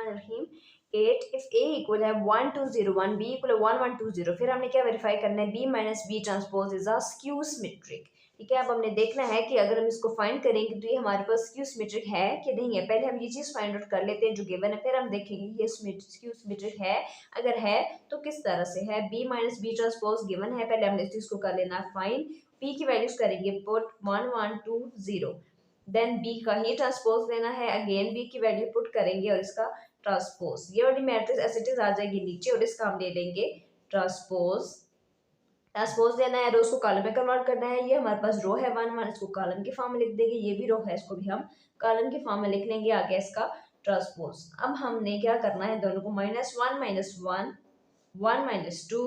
बिस्मिल्लाहिर्रहमानिर्रहीम। 8 if A equal है 1 2 0 1 B equal है 1 1 2 0। फिर हमने क्या वेरीफाई करना है, B minus B transpose is a skew symmetric. ठीक है, अब हमने देखना है कि अगर हम इसको फाइंड करेंगे तो ये हमारे पास स्क्यू सिमेट्रिक है कि नहीं है। पहले हम ये चीज़ फाइंड आउट कर लेते हैं जो गिवन है, फिर हम देखेंगे ये स्क्यू सिमेट्रिक है, अगर है तो किस तरह से है। B minus B transpose given है, पहले हमने इस चीज़ को कर लेना है फाइंड। पी की वैल्यूज करेंगे पुट 1 1 2 0, देन बी का ही ट्रांसपोज लेना है, अगेन बी की वैल्यू पुट करेंगे और इसका ट्रांसपोज, ये वाली मैट्रिक्स एज इट इज आ जाएगी नीचे और इसका हम ले लेंगे ट्रांसपोज। ट्रांसपोज लेना है, रोज को कॉलम में कन्वर्ट करना है। ये हमारे पास रो है 1 1, इसको कॉलम के फॉर्म में लिख देंगे। ये भी रो है, इसको भी हम कॉलम के फॉर्म में लिख लेंगे। आगे इसका ट्रांसपोज। अब हमने क्या करना है, दोनों को -1 -1 1 -2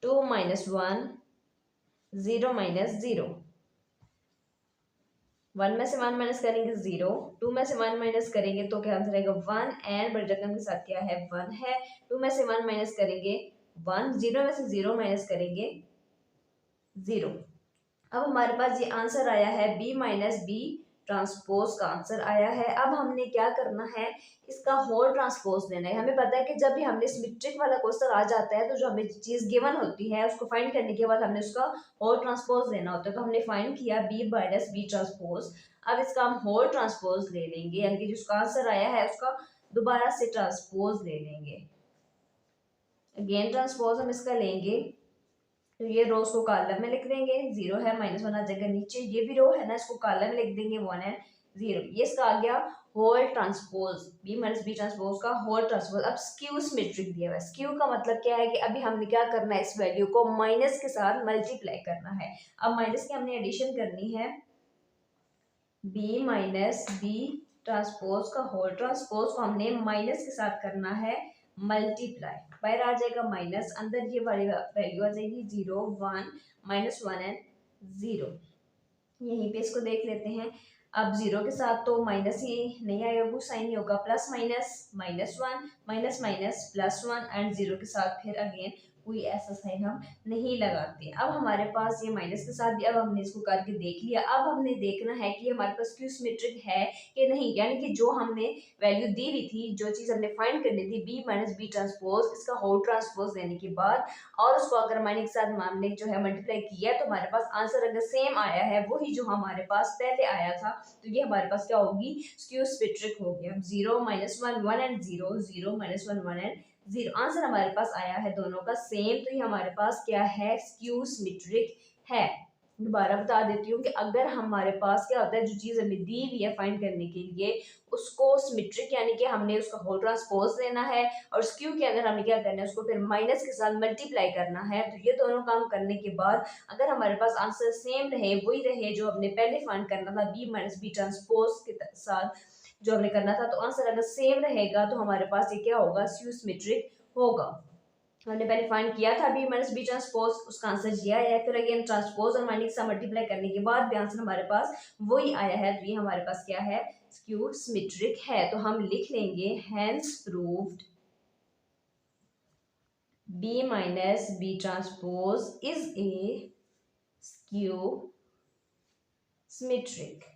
2 -1 0 -0। 1 में से 1 माइनस करेंगे 0, 2 में से 1 माइनस करेंगे तो क्या आंसर आएगा 1, एंड बड़ी रकम के साथ क्या है 1 है। 2 में से 1 माइनस करेंगे 1, 0 में से 0 माइनस करेंगे 0। अब हमारे पास ये आंसर आया है बी माइनस बी ट्रांसपोज का आंसर आया है। अब हमने क्या करना है, इसका होल ट्रांसपोज लेना है। हमें पता है कि जब भी हमने सिमेट्रिक वाला क्वेश्चन आ जाता है तो जो हमें चीज गिवन होती है उसको फाइंड करने के बाद हमने उसका होल ट्रांसपोज लेना होता है। तो हमने फाइंड किया बी माइनस बी ट्रांसपोज। अब इसका हम होल ट्रांसपोज ले लेंगे, यानी कि जिसका आंसर आया है उसका दोबारा से ट्रांसपोज ले लेंगे। अगेन ट्रांसपोज हम इसका लेंगे, तो ये रो को कॉलम में लिख देंगे, 0 है -1 आ जाएगा नीचे। ये भी रो है ना, इसको कॉलम में लिख देंगे 1 है 0। ये इसका आ गया whole transpose, B minus B transpose का होल ट्रांसपोज। अब स्क्यू सिमेट्रिक दिया हुआ है। स्क्यू का मतलब क्या है कि अभी हमने क्या करना है, इस वैल्यू को माइनस के साथ मल्टीप्लाई करना है। अब माइनस की हमने एडिशन करनी है, बी माइनस बी ट्रांसपोज का होल ट्रांसपोज को हमने माइनस के साथ करना है मल्टीप्लाई। बाहर आ जाएगा माइनस, अंदर ये वाली वैल्यू आ जाएगी 0 1 -1 एंड 0। यहीं पे इसको देख लेते हैं। अब 0 के साथ तो माइनस ही नहीं आएगा, कुछ साइन नहीं होगा, plus minus -1 minus minus +1 and 0 के साथ फिर अगेन कोई ऐसा साइन हम नहीं लगाते। अब हमारे पास ये माइनस के साथ भी, अब हमने इसको करके देख लिया। अब हमने देखना है कि हमारे पास क्यू सिमेट्रिक है कि नहीं, यानी कि जो हमने वैल्यू दी हुई थी, जो चीज़ हमने फाइंड करनी थी बी माइनस बी ट्रांसपोज, इसका होल ट्रांसपोज लेने के बाद और उसको अगर माइनस के साथ हमने जो है मल्टीप्लाई किया तो हमारे पास आंसर अगर सेम आया है वही जो हमारे पास पहले आया था, तो ये हमारे पास क्या होगी, स्क्यू सिमेट्रिक हो गया। 0 -1 1 एंड 0 0 -1 1 एंड 0 आंसर हमारे पास आया है दोनों का सेम, तो ये हमारे पास क्या है, स्क्यू सिमेट्रिक है। दोबारा बता देती हूँ कि अगर हमारे पास क्या होता है, जो चीज़ हमें दी हुई है फाइंड करने के लिए उसको सिमेट्रिक यानी कि हमने उसका होल ट्रांसपोज लेना है और स्क्यू के अंदर हमें क्या करना है, उसको फिर माइनस के साथ मल्टीप्लाई करना है। तो ये दोनों काम करने के बाद अगर हमारे पास आंसर सेम रहे, वही रहे जो हमने पहले फाइंड करना था बी माइनस बी ट्रांसपोज के साथ जो हमने करना था, तो आंसर अगर सेम रहेगा तो हमारे पास ये क्या होगा, स्क्यू सिमेट्रिक होगा। हमने पहले फाइंड किया था बी माइनस बी ट्रांसपोज, उसका आंसर ये आया है। फिर अगेन ट्रांसपोज और माइनस से मल्टीप्लाई करने के बाद भी आंसर हमारे पास वही आया है, तो ये हमारे पास क्या है, स्क्यू सिमेट्रिक है। तो हम लिख लेंगे hence proved B minus B transpose is a skew symmetric.